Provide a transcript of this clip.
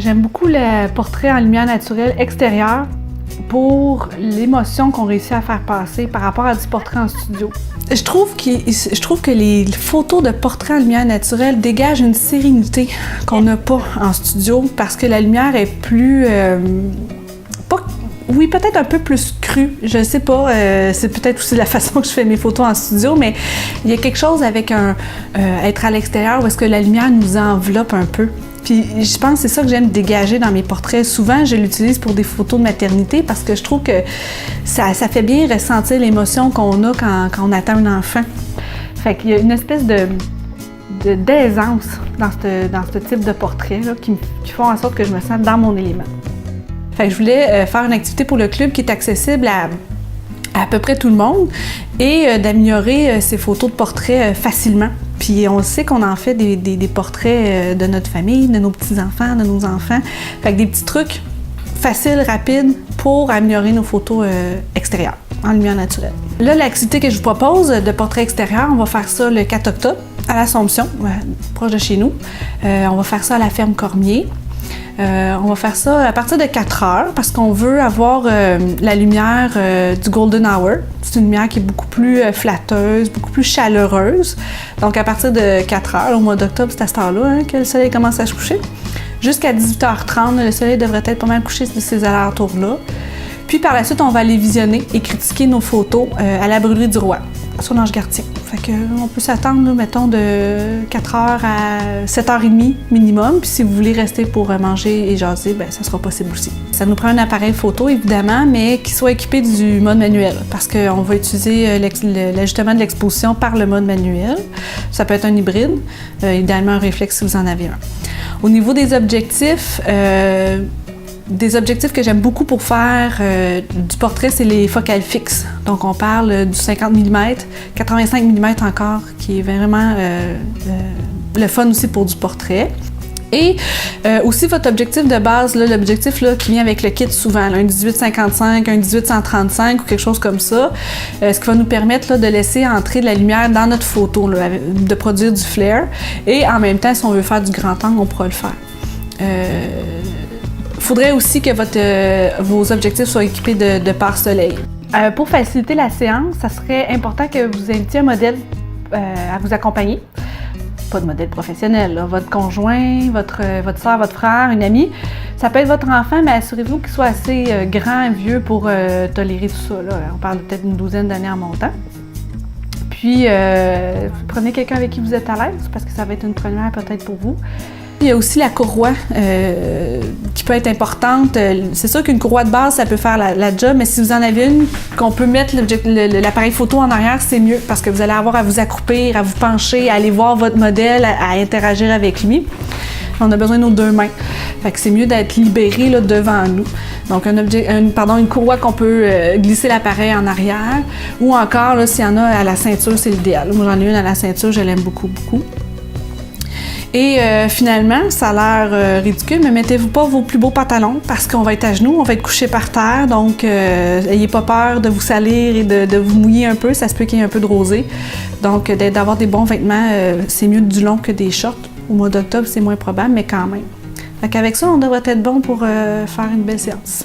J'aime beaucoup le portrait en lumière naturelle extérieure pour l'émotion qu'on réussit à faire passer par rapport à du portrait en studio. Je trouve que les photos de portrait en lumière naturelle dégagent une sérénité qu'on n'a pas en studio parce que la lumière est plus... Oui, peut-être un peu plus crue, je sais pas, c'est peut-être aussi la façon que je fais mes photos en studio, mais il y a quelque chose avec être à l'extérieur où est-ce que la lumière nous enveloppe un peu. Puis je pense que c'est ça que j'aime dégager dans mes portraits. Souvent, je l'utilise pour des photos de maternité parce que je trouve que ça fait bien ressentir l'émotion qu'on a quand on attend un enfant. Fait qu'il y a une espèce d'aisance dans ce type de portrait là, qui font en sorte que je me sens dans mon élément. Fait que je voulais faire une activité pour le club qui est accessible à peu près tout le monde et d'améliorer ces photos de portraits facilement. Puis on sait qu'on en fait des portraits de notre famille, de nos petits-enfants, de nos enfants. Fait que des petits trucs faciles, rapides pour améliorer nos photos extérieures en lumière naturelle. Là, l'activité que je vous propose de portrait extérieur, on va faire ça le 4 octobre à l'Assomption, proche de chez nous. On va faire ça à la ferme Cormier. On va faire ça à partir de 4 heures parce qu'on veut avoir la lumière du Golden Hour. C'est une lumière qui est beaucoup plus flatteuse, beaucoup plus chaleureuse. Donc à partir de 4 heures, au mois d'octobre, c'est à cette heure-là hein, que le soleil commence à se coucher. Jusqu'à 18h30, le soleil devrait être pas mal couché de ces alentours-là. Puis par la suite, on va aller visionner et critiquer nos photos à la brûlerie du Roi, sur l'Ange-Gartien. Fait qu'on peut s'attendre, mettons, de 4h à 7h30 minimum. Puis si vous voulez rester pour manger et jaser, bien, ça sera possible aussi. Ça nous prend un appareil photo, évidemment, mais qui soit équipé du mode manuel, parce qu'on va utiliser l'ajustement de l'exposition par le mode manuel. Ça peut être un hybride, idéalement un réflexe si vous en avez un. Au niveau des objectifs que j'aime beaucoup pour faire du portrait, c'est les focales fixes. Donc, on parle du 50 mm, 85 mm encore, qui est vraiment le fun aussi pour du portrait. Et aussi votre objectif de base, l'objectif qui vient avec le kit souvent, là, un 18-55, un 18-135 ou quelque chose comme ça, ce qui va nous permettre de laisser entrer de la lumière dans notre photo, là, de produire du flare. Et en même temps, si on veut faire du grand angle, on pourra le faire. Il faudrait aussi que vos objectifs soient équipés de pare-soleil. Pour faciliter la séance, ça serait important que vous invitiez un modèle à vous accompagner. Pas de modèle professionnel, là. Votre conjoint, votre soeur, votre frère, une amie. Ça peut être votre enfant, mais assurez-vous qu'il soit assez grand et vieux pour tolérer tout ça. Là. On parle peut-être d'une 12aine d'années en montant. Puis, prenez quelqu'un avec qui vous êtes à l'aise, parce que ça va être une première peut-être pour vous. Il y a aussi la courroie qui peut être importante. C'est sûr qu'une courroie de base, ça peut faire la job, mais si vous en avez une qu'on peut mettre l'appareil photo en arrière, c'est mieux parce que vous allez avoir à vous accroupir, à vous pencher, à aller voir votre modèle, à interagir avec lui. On a besoin de nos deux mains. Fait que c'est mieux d'être libéré là, devant nous. Donc, une courroie qu'on peut glisser l'appareil en arrière ou encore, s'il y en a à la ceinture, c'est l'idéal. Moi, j'en ai une à la ceinture, je l'aime beaucoup, beaucoup. Et finalement, ça a l'air ridicule, mais mettez-vous pas vos plus beaux pantalons parce qu'on va être à genoux, on va être couché par terre, donc ayez pas peur de vous salir et de vous mouiller un peu, ça se peut qu'il y ait un peu de rosée. Donc d'avoir des bons vêtements, c'est mieux du long que des shorts. Au mois d'octobre, c'est moins probable, mais quand même. Fait qu'avec ça, on devrait être bon pour faire une belle séance.